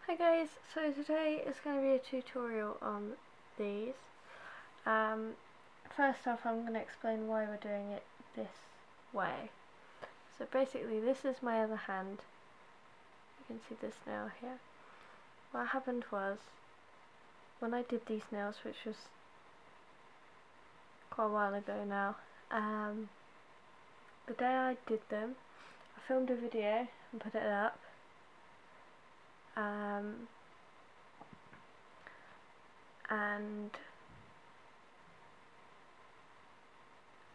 Hi guys, so today is going to be a tutorial on these. First off, I'm going to explain why we're doing it this way. So basically this is my other hand. You can see this nail here. What happened was, when I did these nails, which was quite a while ago now, the day I did them, I filmed a video and put it up. And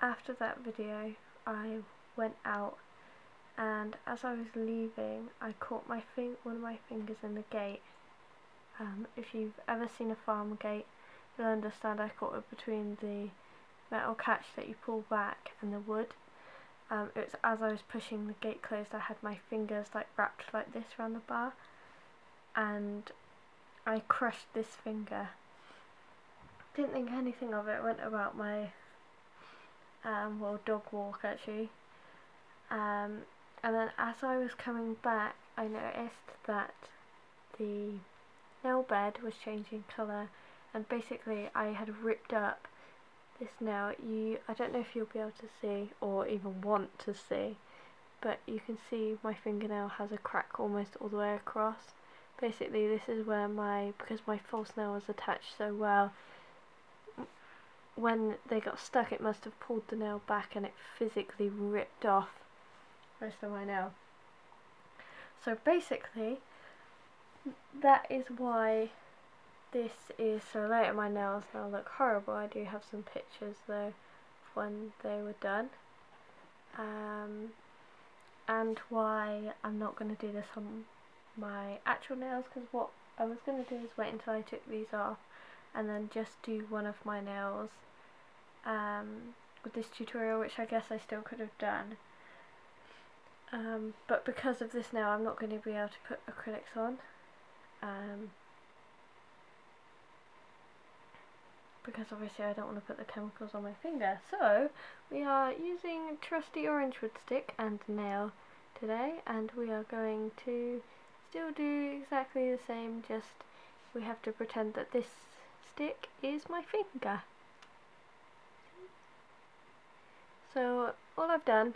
after that video I went out, and as I was leaving I caught one of my fingers in the gate. If you've ever seen a farm gate, you'll understand I caught it between the metal catch that you pull back and the wood. It was as I was pushing the gate closed, I had my fingers like wrapped like this around the bar, and I crushed this finger. Didn't think anything of it, went about my dog walk actually, and then as I was coming back I noticed that the nail bed was changing colour, and basically I had ripped up this nail. I don't know if you'll be able to see or even want to see, but you can see my fingernail has a crack almost all the way across. Basically this is where because my false nail was attached so well, when they got stuck it must have pulled the nail back and it physically ripped off the rest of my nail. So basically that is why this is so late, and my nails now look horrible. I do have some pictures though when they were done, and why I'm not going to do this on my actual nails, because what I was going to do is wait until I took these off and then just do one of my nails with this tutorial, which I guess I still could have done, but because of this nail I'm not going to be able to put acrylics on, because obviously I don't want to put the chemicals on my finger. So we are using trusty orange wood stick and nail today, and we are going to still do exactly the same, just we have to pretend that this stick is my finger. So all I've done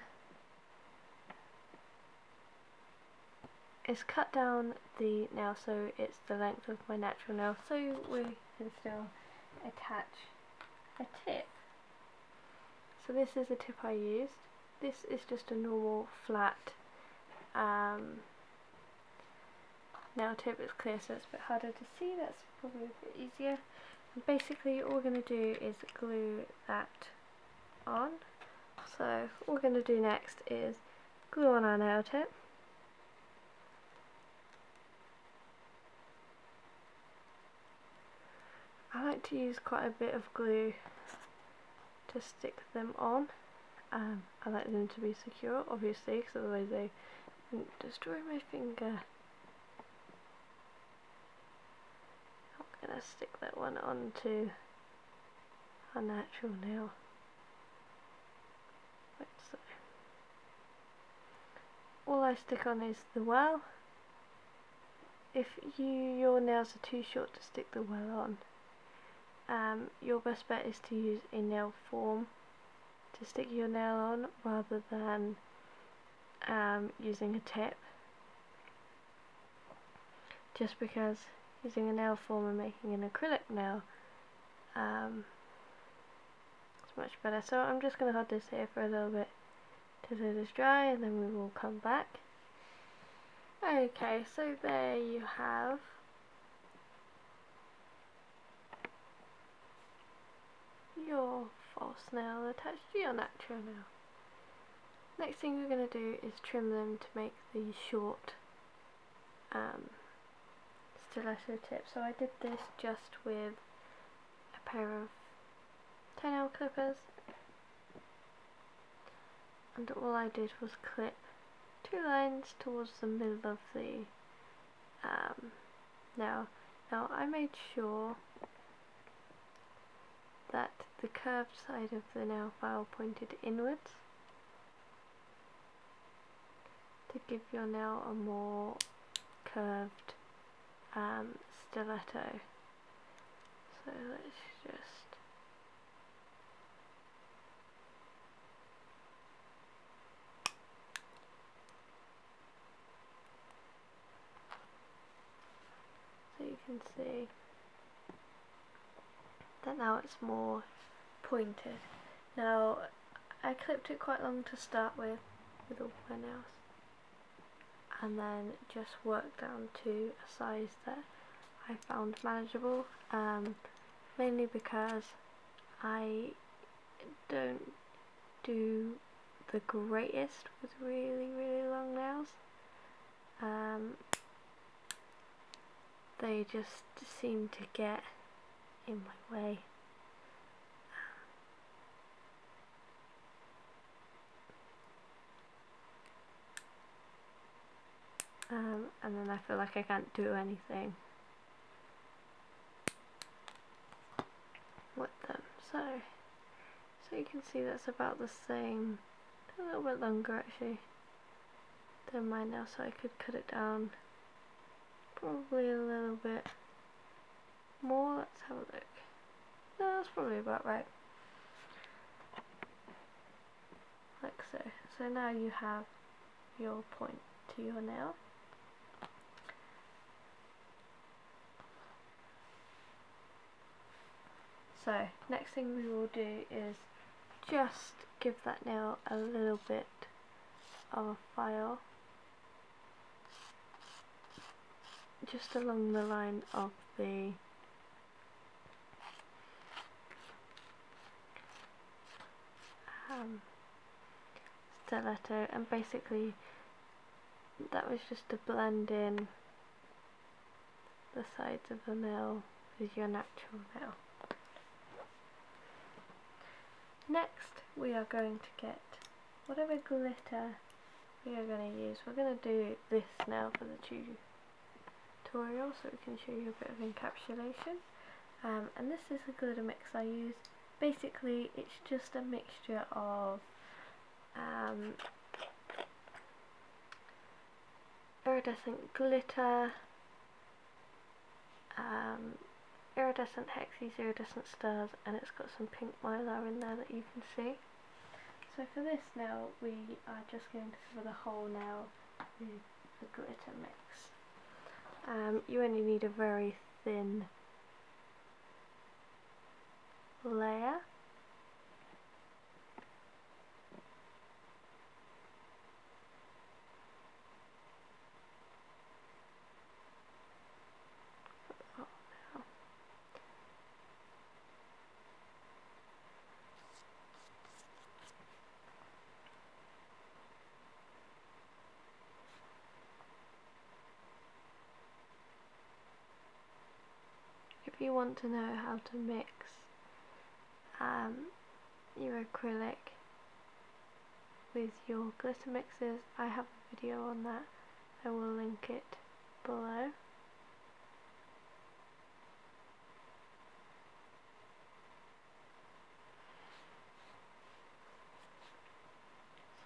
is cut down the nail so it's the length of my natural nail, so we can still attach a tip. So this is the tip I used. This is just a normal flat nail tip. It's clear so it's a bit harder to see, that's probably a bit easier. And basically all we're going to do is glue that on. So all we're going to do next is glue on our nail tip. I like to use quite a bit of glue to stick them on. I like them to be secure, obviously, because otherwise they wouldn't destroy my finger. I'm going to stick that one onto a natural nail, like so. All I stick on is the well. If your nails are too short to stick the well on, your best bet is to use a nail form to stick your nail on rather than using a tip, just because using a nail form and making an acrylic nail is much better. So I'm just going to hold this here for a little bit till it is dry, and then we will come back. Okay, so there you have your false nail attached to your natural nail. Next thing we're going to do is trim them to make the short stiletto tip. So I did this just with a pair of toenail clippers, and all I did was clip 2 lines towards the middle of the nail. Now I made sure that the curved side of the nail file pointed inwards to give your nail a more curved Stiletto. So let's just so you can see that now it's more pointed. Now I clipped it quite long to start with all my nails, and then just worked down to a size that I found manageable, mainly because I don't do the greatest with really long nails. They just seem to get in my way. And then I feel like I can't do anything with them. So you can see that's about the same, a little bit longer actually than mine now, so I could cut it down probably a little bit more. Let's have a look. No, that's probably about right. Like so. So now you have your point to your nail. So next thing we will do is just give that nail a little bit of a file, just along the line of the stiletto, and basically that was just to blend in the sides of the nail with your natural nail. Next we are going to get whatever glitter we are going to use. We're going to do this now for the tutorial so we can show you a bit of encapsulation. And this is the glitter mix I use. Basically it's just a mixture of iridescent glitter, iridescent hexes, iridescent stars, and it's got some pink mylar in there that you can see. So for this nail we are just going to cover the whole nail with the glitter mix. You only need a very thin layer. If you want to know how to mix your acrylic with your glitter mixes, I have a video on that. I will link it below.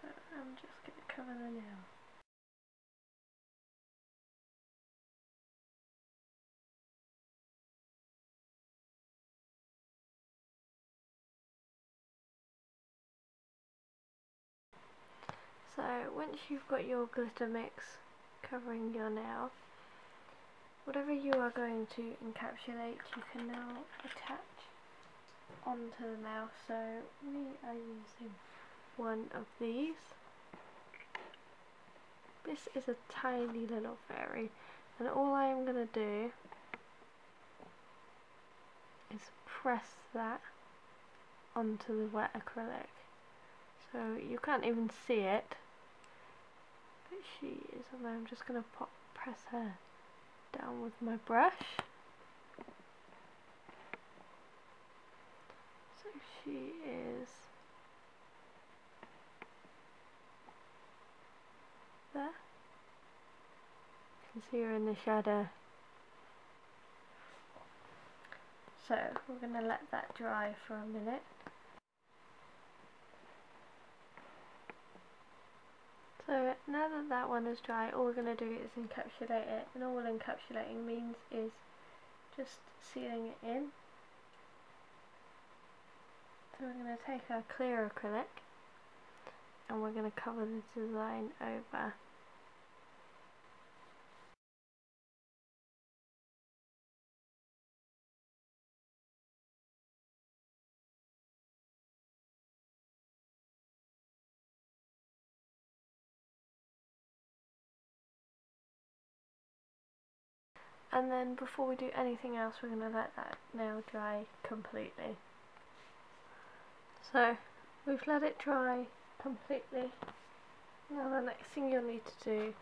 So I'm just going to cover the nail. So once you've got your glitter mix covering your nail, whatever you are going to encapsulate you can now attach onto the nail. So we are using one of these. This is a tiny little fairy, and all I am going to do is press that onto the wet acrylic. So you can't even see it, but she is, and I'm just going to press her down with my brush. So she is there. You can see her in the shadow. So we're going to let that dry for a minute. So now that that one is dry, all we're going to do is encapsulate it, and all encapsulating means is just sealing it in. So we're going to take our clear acrylic and we're going to cover the design over. And then before we do anything else, we're going to let that nail dry completely. So we've let it dry completely. Now the next thing you'll need to do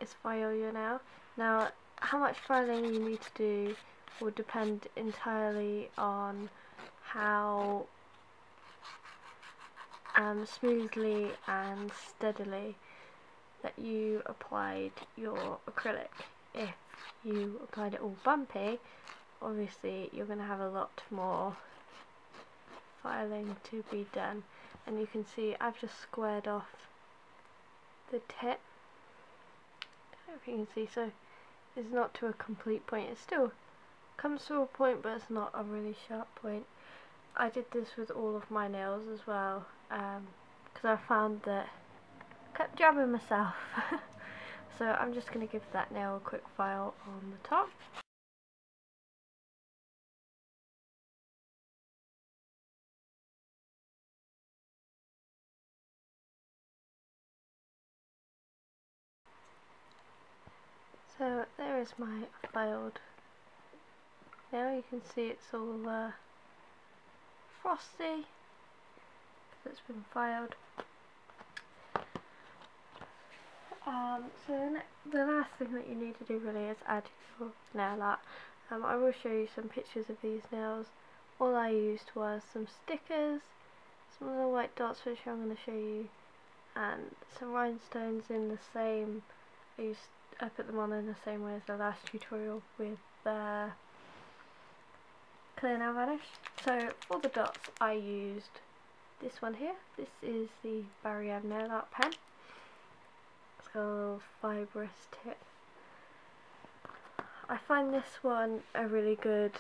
is file your nail. Now how much filing you need to do will depend entirely on how smoothly and steadily that you applied your acrylic. If you applied it all bumpy, obviously you're going to have a lot more filing to be done, and you can see I've just squared off the tip. I don't know if you can see, so it's not to a complete point, it still comes to a point but it's not a really sharp point. I did this with all of my nails as well, because I found that I kept jabbing myself. So I'm just going to give that nail a quick file on the top. So there is my filed nail. You can see it's all frosty because it's been filed. So the last thing that you need to do really is add your nail art. I will show you some pictures of these nails. All I used was some stickers, some little white dots which I'm going to show you, and some rhinestones in the same, I put them on in the same way as the last tutorial with the clear nail varnish. So for the dots I used this one here. This is the Barry nail art pen. It's got a little fibrous tip. I find this one a really good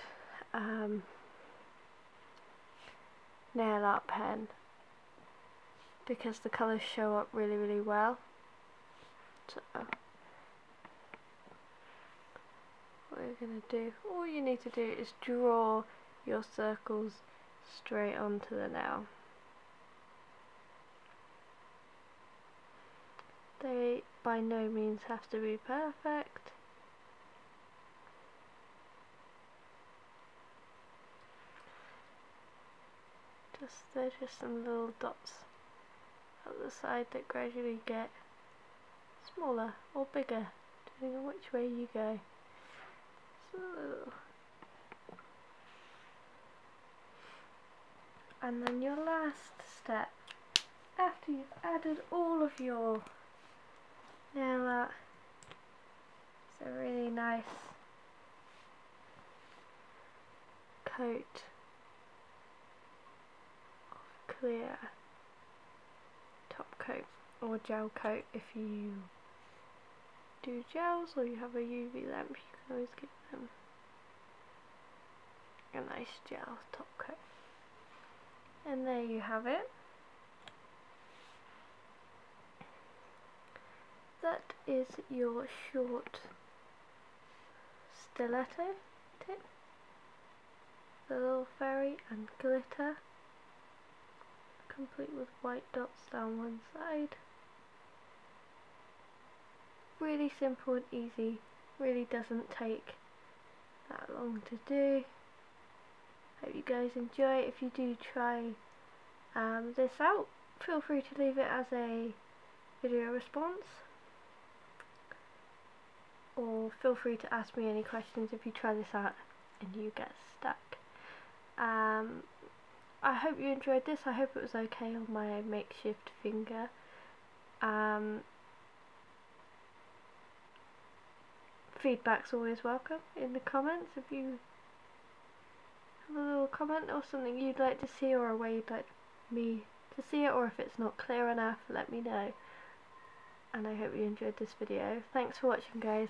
nail art pen because the colours show up really well. So what you're going to do, all you need to do is draw your circles straight onto the nail. They by no means have to be perfect. They're just some little dots at the side that gradually get smaller or bigger depending on which way you go. So, and then your last step, after you've added all of your nail art, it's a really nice coat of clear top coat or gel coat. If you do gels or you have a UV lamp, you can always give them a nice gel top coat. And there you have it. That is your short stiletto tip. The little fairy and glitter, complete with white dots down one side. Really simple and easy, really doesn't take that long to do. Hope you guys enjoy. If you do try this out, feel free to leave it as a video response, or feel free to ask me any questions if you try this out and you get stuck. I hope you enjoyed this. I hope it was okay on my makeshift finger. Feedback's always welcome in the comments. If you have a little comment or something you'd like to see, or a way you'd like me to see it, or if it's not clear enough, let me know. and I hope you enjoyed this video. Thanks for watching, guys.